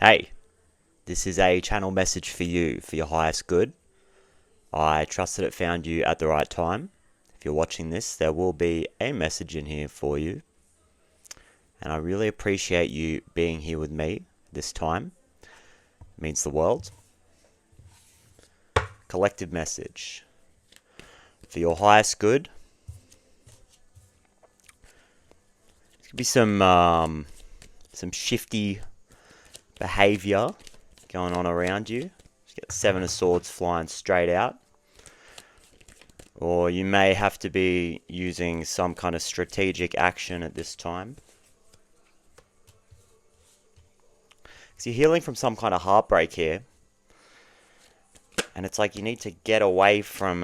Hey, this is a channel message for you, for your highest good. I trust that it found you at the right time. If you're watching this, there will be a message in here for you. And I really appreciate you being here with me this time. It means the world. Collective message. For your highest good. There could be some shifty behavior going on around you. Just get the Seven of Swords flying straight out. Or you may have to be using some kind of strategic action at this time. Because you're healing from some kind of heartbreak here. And it's like you need to get away from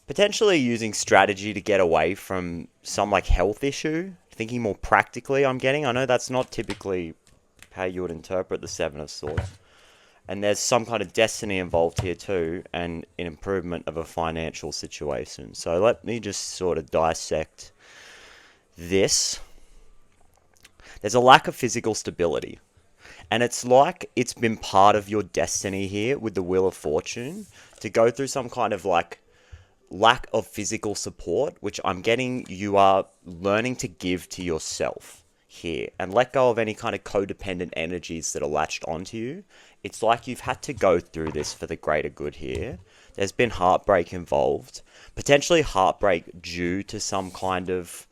potentially using strategy to get away from some like health issue. Thinking more practically, I'm getting. I know that's not typically how you would interpret the Seven of Swords. And there's some kind of destiny involved here too, and an improvement of a financial situation. So let me just sort of dissect this. There's a lack of physical stability. And it's like it's been part of your destiny here with the Wheel of Fortune to go through some kind of like lack of physical support, which I'm getting you are learning to give to yourself here and let go of any kind of codependent energies that are latched onto you. It's like you've had to go through this for the greater good here. There's been heartbreak involved, potentially heartbreak due to some kind of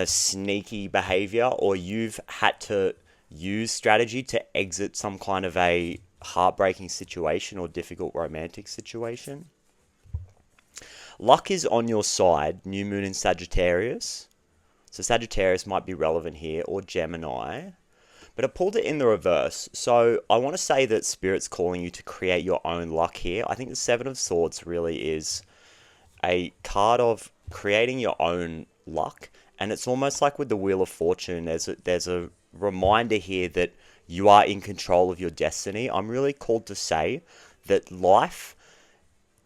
sneaky behavior, or you've had to use strategy to exit some kind of a heartbreaking situation or difficult romantic situation. Luck is on your side. New moon in Sagittarius. So Sagittarius might be relevant here, or Gemini. But I pulled it in the reverse. So I want to say that Spirit's calling you to create your own luck here. I think the Seven of Swords really is a card of creating your own luck. And it's almost like with the Wheel of Fortune, there's a reminder here that you are in control of your destiny. I'm really called to say that life,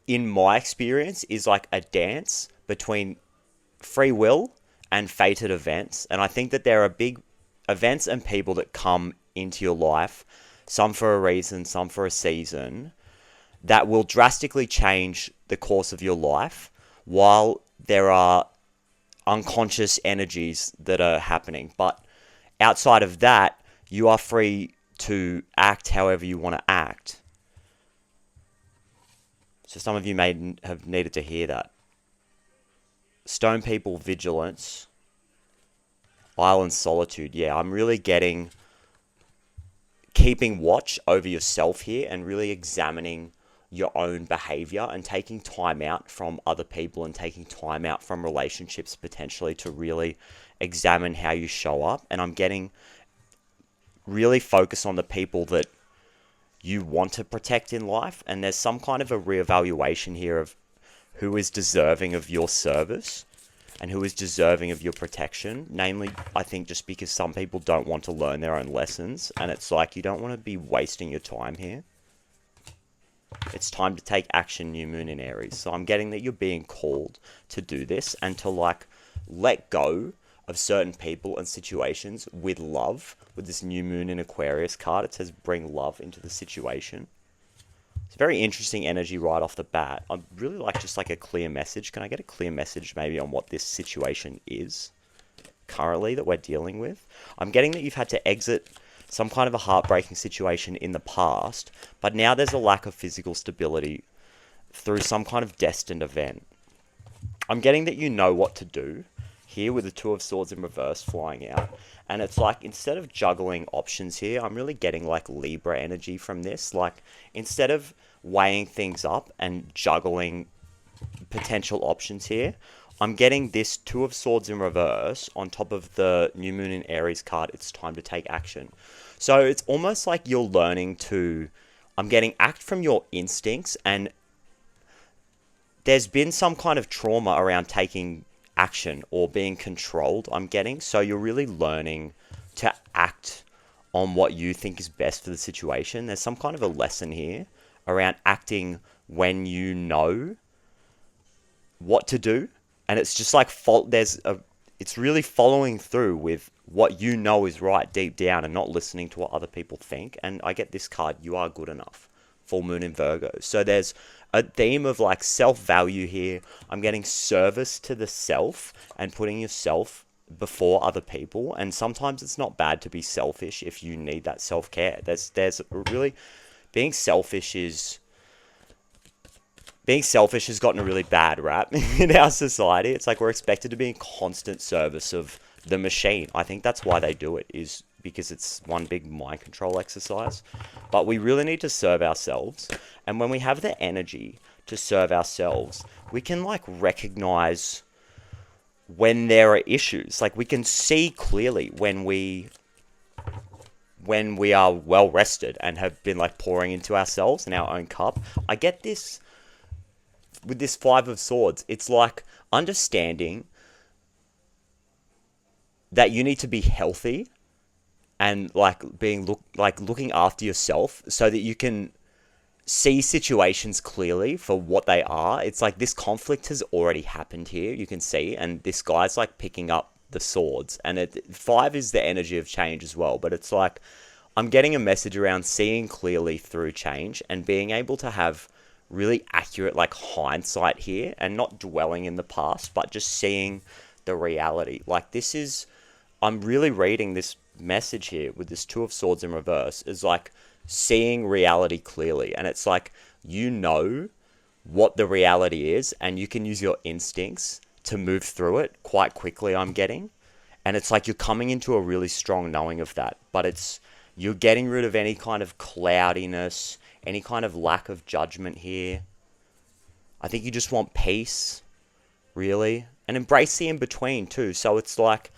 in my experience, is like a dance between free will and fated events. And I think that there are big events and people that come into your life, some for a reason, some for a season, that will drastically change the course of your life, while there are unconscious energies that are happening. But outside of that, you are free to act however you want to act. So some of you may have needed to hear that. Stone people, vigilance. Island solitude. Yeah, I'm really getting keeping watch over yourself here and really examining your own behavior and taking time out from other people and taking time out from relationships potentially to really examine how you show up. And I'm getting really focus on the people that you want to protect in life. And there's some kind of a reevaluation here of who is deserving of your service and who is deserving of your protection. Namely, I think just because some people don't want to learn their own lessons, and it's like you don't want to be wasting your time here. It's time to take action, new moon in Aries. So I'm getting that you're being called to do this and to like let go of certain people and situations with love. With this new moon in Aquarius card, it says bring love into the situation. It's a very interesting energy right off the bat. I'd really like just like a clear message. Can I get a clear message maybe on what this situation is currently that we're dealing with? I'm getting that you've had to exit some kind of a heartbreaking situation in the past, but now there's a lack of physical stability through some kind of destined event. I'm getting that you know what to do here with the Two of Swords in reverse flying out. And it's like, instead of juggling options here, I'm really getting like Libra energy from this. Like, instead of weighing things up and juggling potential options here, I'm getting this Two of Swords in reverse on top of the New Moon in Aries card. It's time to take action. So it's almost like you're learning to, I'm getting act from your instincts, and there's been some kind of trauma around taking action or being controlled, I'm getting. So you're really learning to act on what you think is best for the situation. There's some kind of a lesson here around acting when you know what to do. And it's just like it's really following through with what you know is right deep down and not listening to what other people think. And I get this card, you are good enough. Full moon in Virgo. So there's a theme of like self-value here. I'm getting service to the self and putting yourself before other people. And sometimes it's not bad to be selfish if you need that self-care. There's really being selfish has gotten a really bad rap in our society. It's like we're expected to be in constant service of the machine. I think that's why they do it, is because it's one big mind control exercise. But we really need to serve ourselves. And when we have the energy to serve ourselves, we can like recognize when there are issues. Like we can see clearly when we are well rested and have been like pouring into ourselves and our own cup. I get this with this Five of Swords. It's like understanding that you need to be healthy and like looking after yourself so that you can see situations clearly for what they are. It's like this conflict has already happened here, you can see, and this guy's like picking up the swords, and five is the energy of change as well. But it's like I'm getting a message around seeing clearly through change and being able to have really accurate like hindsight here and not dwelling in the past, but just seeing the reality. Like this is, I'm really reading this message here with this Two of Swords in reverse is like seeing reality clearly. And it's like, you know what the reality is and you can use your instincts to move through it quite quickly, I'm getting. And it's like you're coming into a really strong knowing of that, but you're getting rid of any kind of cloudiness, any kind of lack of judgment here. I think you just want peace, really, and embrace the in-between too. So it's like,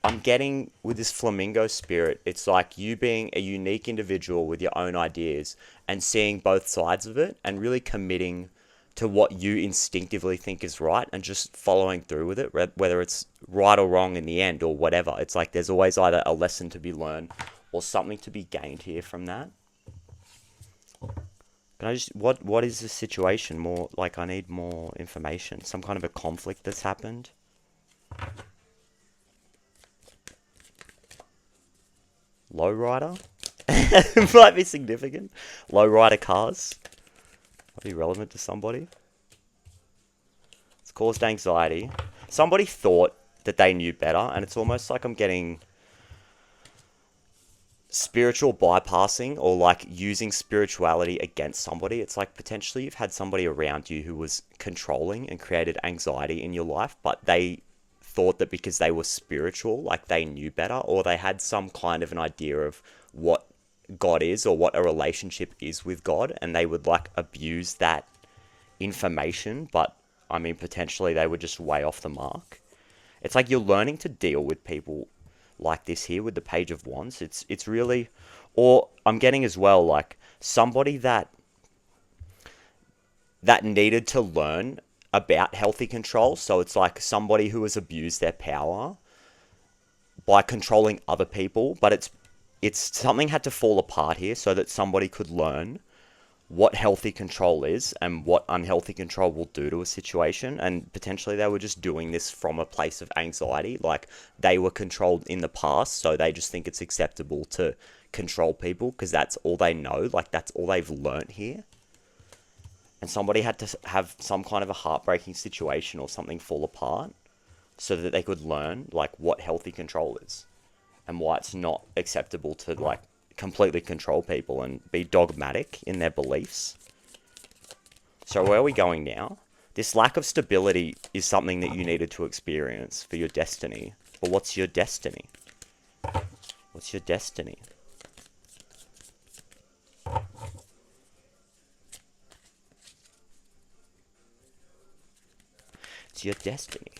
I'm getting with this flamingo spirit, it's like you being a unique individual with your own ideas and seeing both sides of it and really committing to what you instinctively think is right and just following through with it, whether it's right or wrong in the end or whatever. It's like there's always either a lesson to be learned or something to be gained here from that. Can I just, what is the situation? More, like I need more information. Some kind of a conflict that's happened. Lowrider? Might be significant. Lowrider cars. Might be relevant to somebody. It's caused anxiety. Somebody thought that they knew better, and it's almost like I'm getting spiritual bypassing or like using spirituality against somebody. It's like potentially you've had somebody around you who was controlling and created anxiety in your life, but they thought that because they were spiritual, like they knew better, or they had some kind of an idea of what God is or what a relationship is with God, and they would like abuse that information. But I mean, potentially they were just way off the mark. It's like you're learning to deal with people like this here with the Page of Wands. It's really, or I'm getting as well like somebody that needed to learn about healthy control. So it's like somebody who has abused their power by controlling other people, but it's something had to fall apart here so that somebody could learn what healthy control is and what unhealthy control will do to a situation. And potentially they were just doing this from a place of anxiety, like they were controlled in the past, so they just think it's acceptable to control people because that's all they know, like that's all they've learnt here. And somebody had to have some kind of a heartbreaking situation or something fall apart so that they could learn like what healthy control is and why it's not acceptable to like completely control people and be dogmatic in their beliefs. So where are we going now? This lack of stability is something that you needed to experience for your destiny. But what's your destiny? What's your destiny? It's your destiny.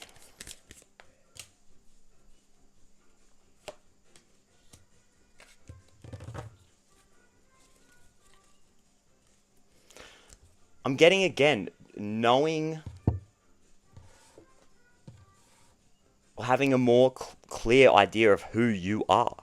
I'm getting, again, knowing or having a more clear idea of who you are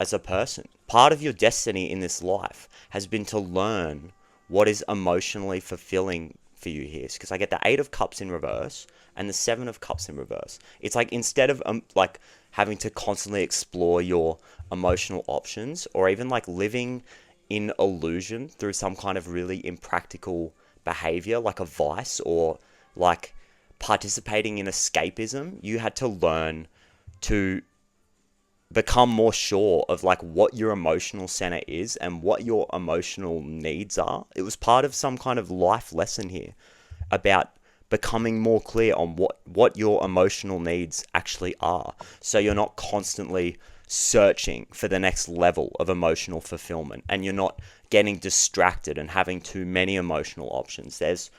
as a person. Part of your destiny in this life has been to learn what is emotionally fulfilling for you here, because I get the 8 of Cups in reverse and the 7 of Cups in reverse. It's like, instead of like having to constantly explore your emotional options, or even like living in illusion through some kind of really impractical behavior, like a vice, or like participating in escapism, you had to learn to become more sure of like what your emotional center is and what your emotional needs are. It was part of some kind of life lesson here about becoming more clear on what your emotional needs actually are, so you're not constantly searching for the next level of emotional fulfillment, and you're not getting distracted and having too many emotional options. There's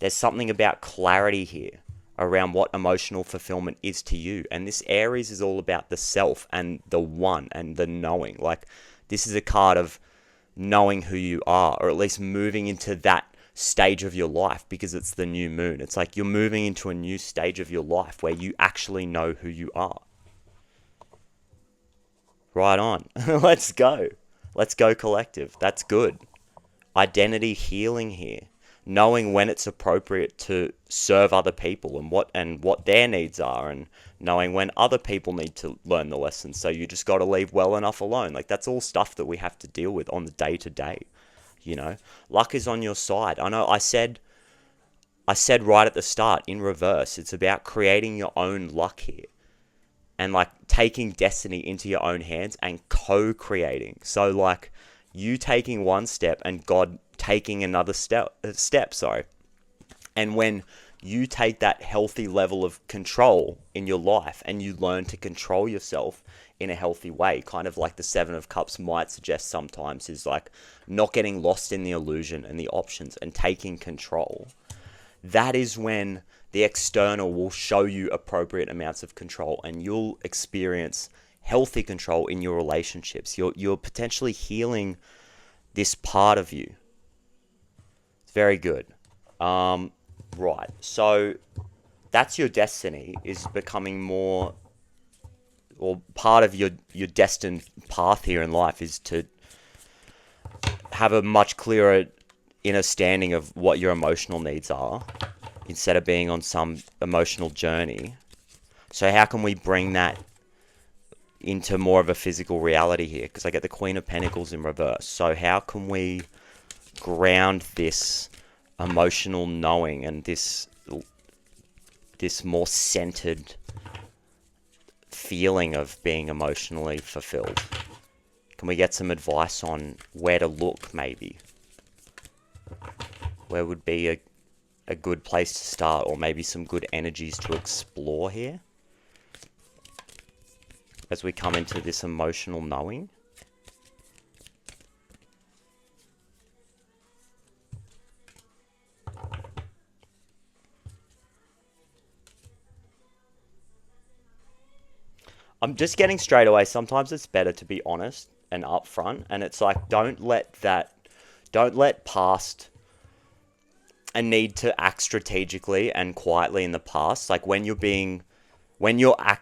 something about clarity here around what emotional fulfillment is to you. And this Aries is all about the self and the one and the knowing. Like, this is a card of knowing who you are, or at least moving into that stage of your life, because it's the new moon. It's like you're moving into a new stage of your life where you actually know who you are. Right on. Let's go. Let's go, collective. That's good. Identity healing here. Knowing when it's appropriate to serve other people and what their needs are, and knowing when other people need to learn the lessons. So you just got to leave well enough alone. Like, that's all stuff that we have to deal with on the day to day. You know, luck is on your side. I know I said right at the start, in reverse, it's about creating your own luck here, and like taking destiny into your own hands and co-creating. So like, you taking one step and God taking another step. And when you take that healthy level of control in your life, and you learn to control yourself in a healthy way, kind of like the 7 of Cups might suggest sometimes, is like not getting lost in the illusion and the options and taking control. That is when the external will show you appropriate amounts of control, and you'll experience healthy control in your relationships. You're potentially healing this part of you. It's very good. Right. So that's your destiny, is becoming more, or part of your destined path here in life is to have a much clearer understanding of what your emotional needs are, instead of being on some emotional journey. So how can we bring that into more of a physical reality here? Because I get the Queen of Pentacles in reverse. So how can we ground this emotional knowing and this more centered feeling of being emotionally fulfilled? Can we get some advice on where to look, maybe? Where would be a good place to start, or maybe some good energies to explore here as we come into this emotional knowing? I'm just getting straight away, sometimes it's better to be honest and upfront, and it's like, don't let past a need to act strategically and quietly in the past, like when you're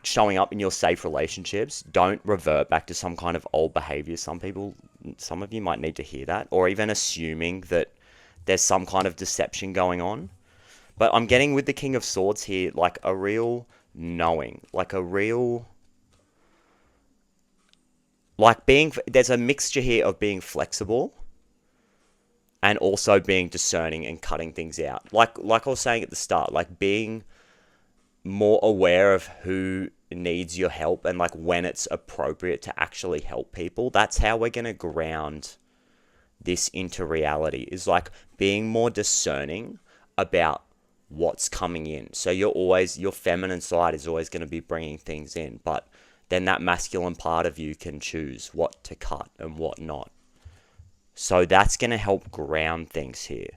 showing up in your safe relationships, don't revert back to some kind of old behavior. Some of you might need to hear that, or even assuming that there's some kind of deception going on. But I'm getting with the King of Swords here, like a real knowing, there's a mixture here of being flexible and also being discerning and cutting things out. Like I was saying at the start, like being more aware of who needs your help and like when it's appropriate to actually help people. That's how we're going to ground this into reality, is like being more discerning about what's coming in. So your feminine side is always going to be bringing things in, but then that masculine part of you can choose what to cut and what not. So that's going to help ground things here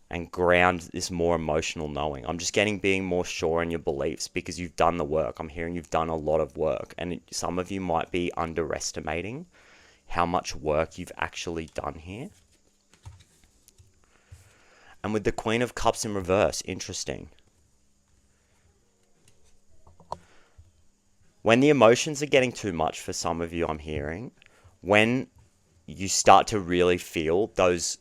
and ground this more emotional knowing. I'm just being more sure in your beliefs because you've done the work. I'm hearing you've done a lot of work, and some of you might be underestimating how much work you've actually done here. And with the Queen of Cups in reverse, interesting. When the emotions are getting too much for some of you, I'm hearing, when you start to really feel those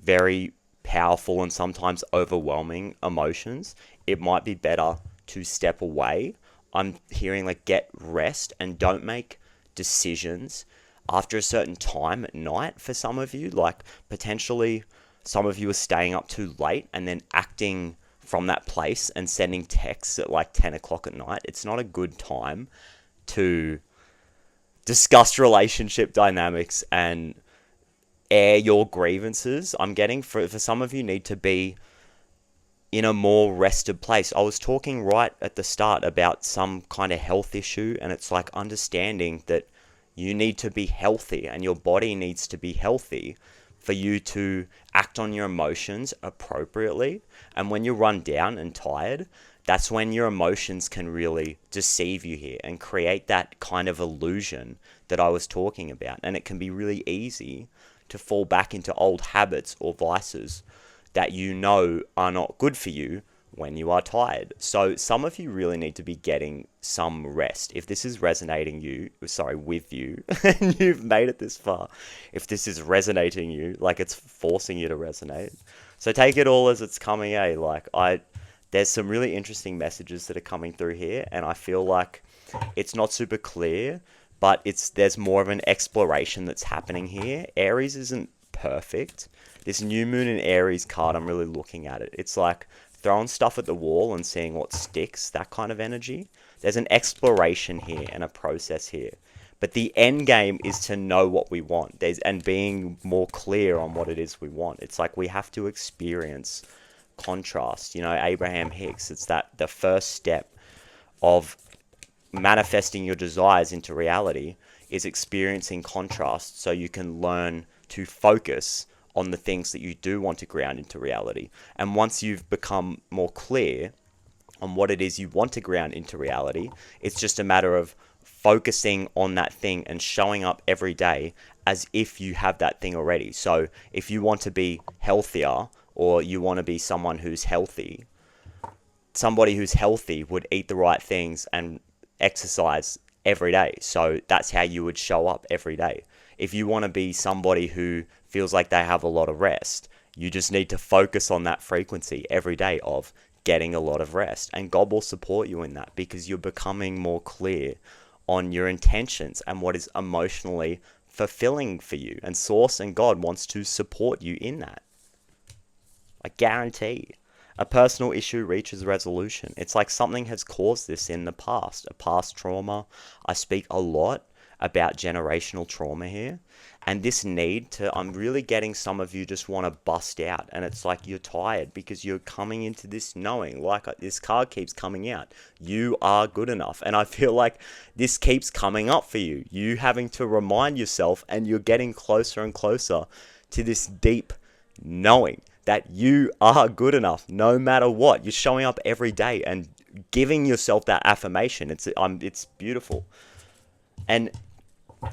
very powerful and sometimes overwhelming emotions, it might be better to step away. I'm hearing like get rest and don't make decisions after a certain time at night for some of you. Like potentially some of you are staying up too late and then acting from that place and sending texts at like 10 o'clock at night. It's not a good time to discuss relationship dynamics and air your grievances. I'm getting for some of you need to be in a more rested place. I was talking right at the start about some kind of health issue, and it's like understanding that you need to be healthy and your body needs to be healthy for you to act on your emotions appropriately. And when you're run down and tired, that's when your emotions can really deceive you here and create that kind of illusion that I was talking about. And it can be really easy to fall back into old habits or vices that you know are not good for you when you are tired. So some of you really need to be getting some rest. If this is resonating with you, and you've made it this far, if this is resonating you, like it's forcing you to resonate. So take it all as it's coming, there's some really interesting messages that are coming through here, and I feel like it's not super clear, but there's more of an exploration that's happening here. Aries isn't perfect. This new moon in Aries card, I'm really looking at it. It's like throwing stuff at the wall and seeing what sticks, that kind of energy. There's an exploration here and a process here. But the end game is to know what we want. And being more clear on what it is we want. It's like we have to experience contrast. You know, Abraham Hicks, it's the first step of manifesting your desires into reality is experiencing contrast, so you can learn to focus on the things that you do want to ground into reality. And once you've become more clear on what it is you want to ground into reality, it's just a matter of focusing on that thing and showing up every day as if you have that thing already. So if you want to be healthier, or you want to be someone who's healthy, somebody who's healthy would eat the right things and exercise every day. So that's how you would show up every day. If you want to be somebody who feels like they have a lot of rest, you just need to focus on that frequency every day of getting a lot of rest. And God will support you in that, because you're becoming more clear on your intentions and what is emotionally fulfilling for you. And Source and God wants to support you in that. I guarantee a personal issue reaches resolution. It's like something has caused this in the past, a past trauma. I speak a lot about generational trauma here, and this I'm really getting some of you just want to bust out, and it's like you're tired because you're coming into this knowing, like this card keeps coming out, you are good enough. And I feel like this keeps coming up for you, you having to remind yourself, and you're getting closer and closer to this deep knowing that you are good enough no matter what. You're showing up every day and giving yourself that affirmation. It's beautiful. And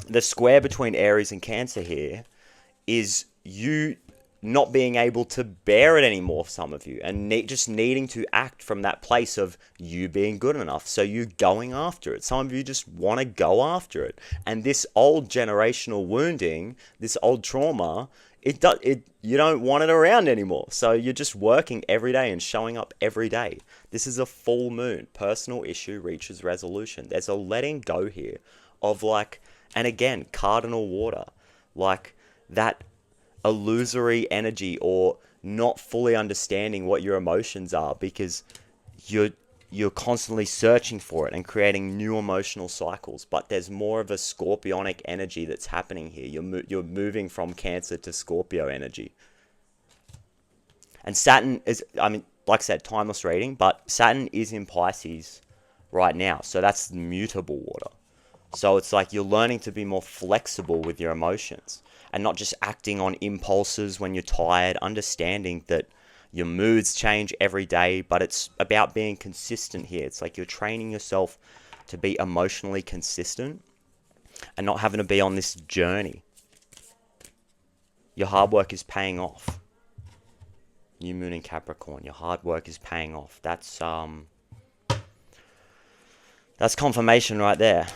the square between Aries and Cancer here is you not being able to bear it anymore for some of you, and just needing to act from that place of you being good enough. So you going after it. Some of you just want to go after it. And this old generational wounding, this old trauma, you don't want it around anymore. So you're just working every day and showing up every day. This is a full moon. Personal issue reaches resolution. There's a letting go here of and again, cardinal water, like that illusory energy, or not fully understanding what your emotions are, because you're constantly searching for it and creating new emotional cycles. But there's more of a scorpionic energy that's happening here. You're moving from Cancer to Scorpio energy. And Saturn is, like I said, timeless reading, but Saturn is in Pisces right now. So that's mutable water. So it's like you're learning to be more flexible with your emotions and not just acting on impulses when you're tired, understanding that your moods change every day, but it's about being consistent here. It's like you're training yourself to be emotionally consistent and not having to be on this journey. Your hard work is paying off. New moon in Capricorn, your hard work is paying off. That's confirmation right there.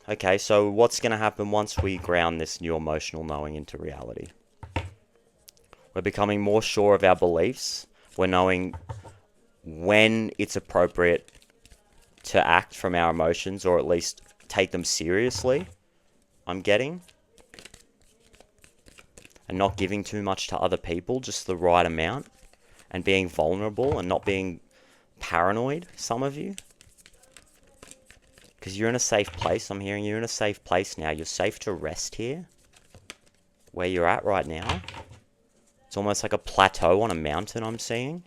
Okay, so what's going to happen once we ground this new emotional knowing into reality? We're becoming more sure of our beliefs. We're knowing when it's appropriate to act from our emotions, or at least take them seriously, I'm getting. And not giving too much to other people, just the right amount. And being vulnerable and not being paranoid, some of you. Because you're in a safe place. I'm hearing you're in a safe place now. You're safe to rest here. Where you're at right now. It's almost like a plateau on a mountain, I'm seeing.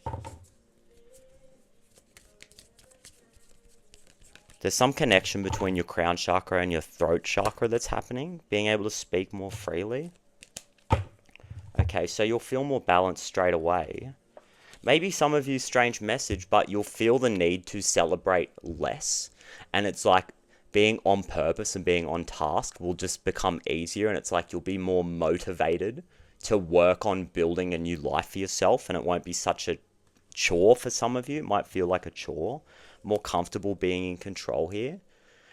There's some connection between your crown chakra and your throat chakra that's happening. Being able to speak more freely. Okay, so you'll feel more balanced straight away. Maybe some of you, strange message, but you'll feel the need to celebrate less. And it's like being on purpose and being on task will just become easier. And it's like you'll be more motivated to work on building a new life for yourself. And it won't be such a chore for some of you. It might feel like a chore. More comfortable being in control here.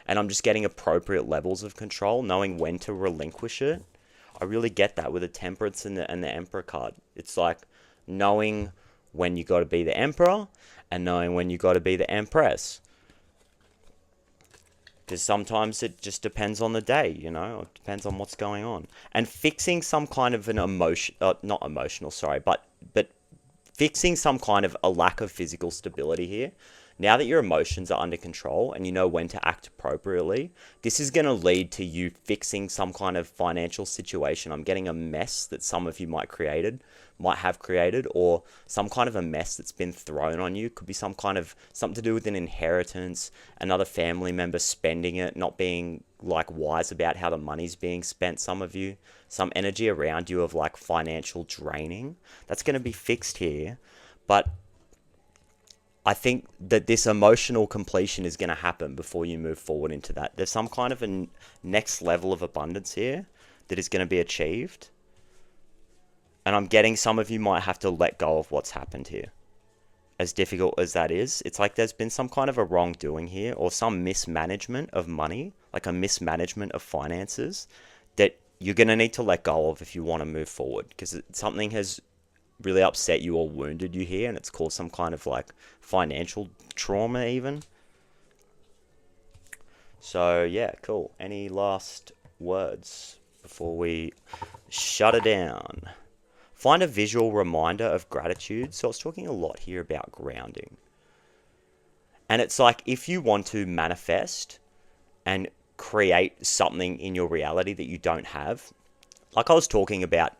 And I'm just getting appropriate levels of control, knowing when to relinquish it. I really get that with the Temperance and the Emperor card. It's like knowing when you got to be the Emperor and knowing when you got to be the Empress. Because sometimes it just depends on the day, you know. It depends on what's going on. And fixing some kind of an emotion, not emotional, sorry, but fixing some kind of a lack of physical stability here. Now that your emotions are under control and you know when to act appropriately, this is going to lead to you fixing some kind of financial situation. I'm getting a mess that some of you might have created, or some kind of a mess that's been thrown on you. Could be something to do with an inheritance, another family member spending it, not being like wise about how the money's being spent. Some of you, some energy around you of like financial draining. That's going to be fixed here, but I think that this emotional completion is going to happen before you move forward into that. There's some kind of a next level of abundance here that is going to be achieved. And I'm getting some of you might have to let go of what's happened here. As difficult as that is, it's like there's been some kind of a wrongdoing here, or some mismanagement of money, like a mismanagement of finances, that you're going to need to let go of if you want to move forward. Because something has really upset you or wounded you here, and it's caused some kind of like financial trauma even. So yeah, cool. Any last words before we shut it down? Find a visual reminder of gratitude. So I was talking a lot here about grounding. And it's like if you want to manifest and create something in your reality that you don't have, like I was talking about,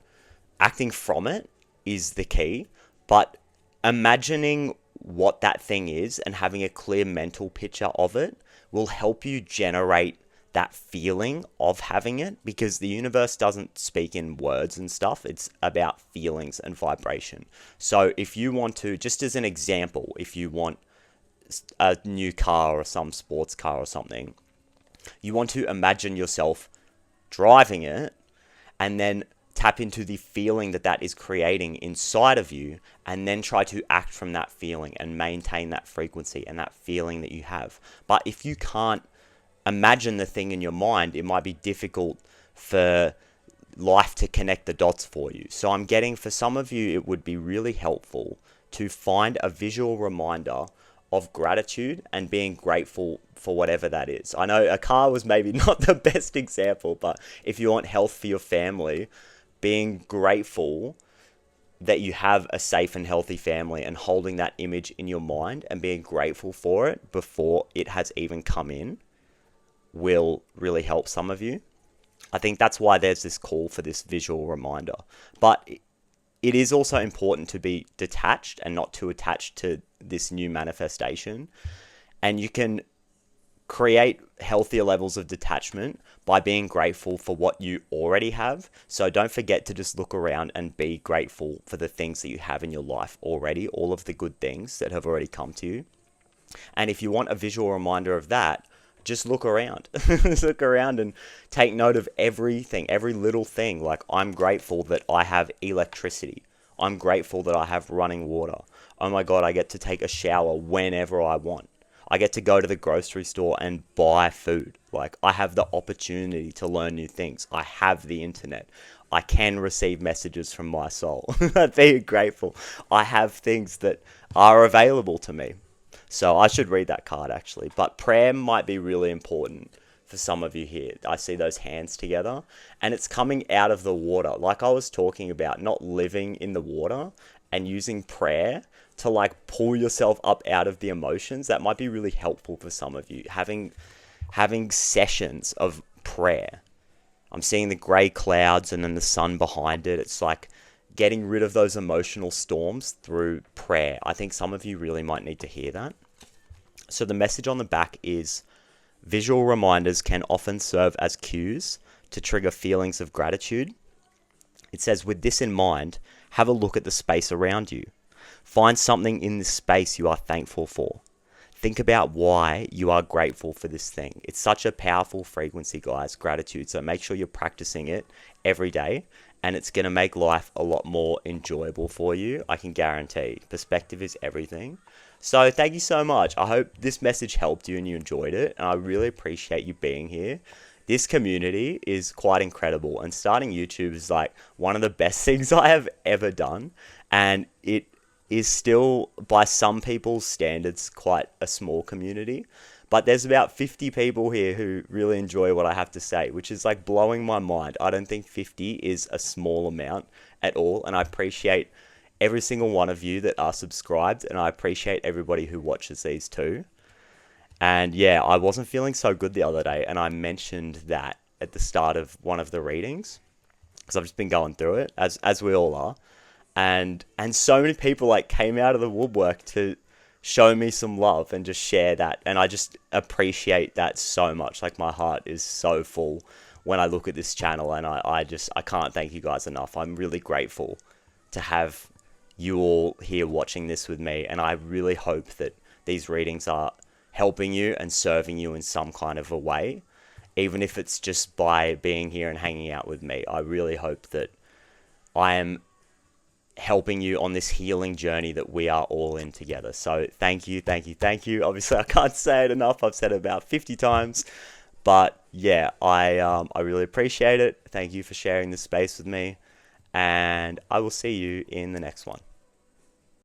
acting from it is the key, but imagining what that thing is and having a clear mental picture of it will help you generate that feeling of having it, because the universe doesn't speak in words and stuff. It's about feelings and vibration. So if you want to, just as an example, if you want a new car or some sports car or something, you want to imagine yourself driving it and then tap into the feeling that that is creating inside of you, and then try to act from that feeling and maintain that frequency and that feeling that you have. But if you can't imagine the thing in your mind, it might be difficult for life to connect the dots for you. So I'm getting, for some of you, it would be really helpful to find a visual reminder of gratitude and being grateful for whatever that is. I know a car was maybe not the best example, but if you want health for your family, being grateful that you have a safe and healthy family and holding that image in your mind and being grateful for it before it has even come in will really help some of you. I think that's why there's this call for this visual reminder. But it is also important to be detached and not too attached to this new manifestation. And you can create healthier levels of detachment by being grateful for what you already have. So don't forget to just look around and be grateful for the things that you have in your life already, all of the good things that have already come to you. And if you want a visual reminder of that, just look around. Just look around and take note of everything, every little thing. Like, I'm grateful that I have electricity. I'm grateful that I have running water. Oh my God, I get to take a shower whenever I want. I get to go to the grocery store and buy food. Like, I have the opportunity to learn new things. I have the internet. I can receive messages from Mai Sol. Be grateful. I have things that are available to me. So I should read that card, actually. But prayer might be really important for some of you here. I see those hands together, and it's coming out of the water. Like I was talking about, not living in the water and using prayer to like pull yourself up out of the emotions. That might be really helpful for some of you. Having sessions of prayer. I'm seeing the grey clouds and then the sun behind it. It's like getting rid of those emotional storms through prayer. I think some of you really might need to hear that. So the message on the back is, visual reminders can often serve as cues to trigger feelings of gratitude. It says, with this in mind, have a look at the space around you. Find something in this space you are thankful for. Think about why you are grateful for this thing. It's such a powerful frequency, guys, gratitude. So make sure you're practicing it every day, and it's going to make life a lot more enjoyable for you. I can guarantee. Perspective is everything. So thank you so much. I hope this message helped you and you enjoyed it. And I really appreciate you being here. This community is quite incredible. And starting YouTube is like one of the best things I have ever done. And it is still, by some people's standards, quite a small community. But there's about 50 people here who really enjoy what I have to say, which is like blowing my mind. I don't think 50 is a small amount at all. And I appreciate every single one of you that are subscribed. And I appreciate everybody who watches these too. And yeah, I wasn't feeling so good the other day. And I mentioned that at the start of one of the readings, because I've just been going through it, as we all are. And so many people like came out of the woodwork to show me some love and just share that. And I just appreciate that so much. Like, my heart is so full when I look at this channel, and I can't thank you guys enough. I'm really grateful to have you all here watching this with me. And I really hope that these readings are helping you and serving you in some kind of a way, even if it's just by being here and hanging out with me. I really hope that I am helping you on this healing journey that we are all in together. So thank you, thank you, thank you. Obviously, I can't say it enough. I've said it about 50 times. But yeah, I really appreciate it. Thank you for sharing this space with me. And I will see you in the next one.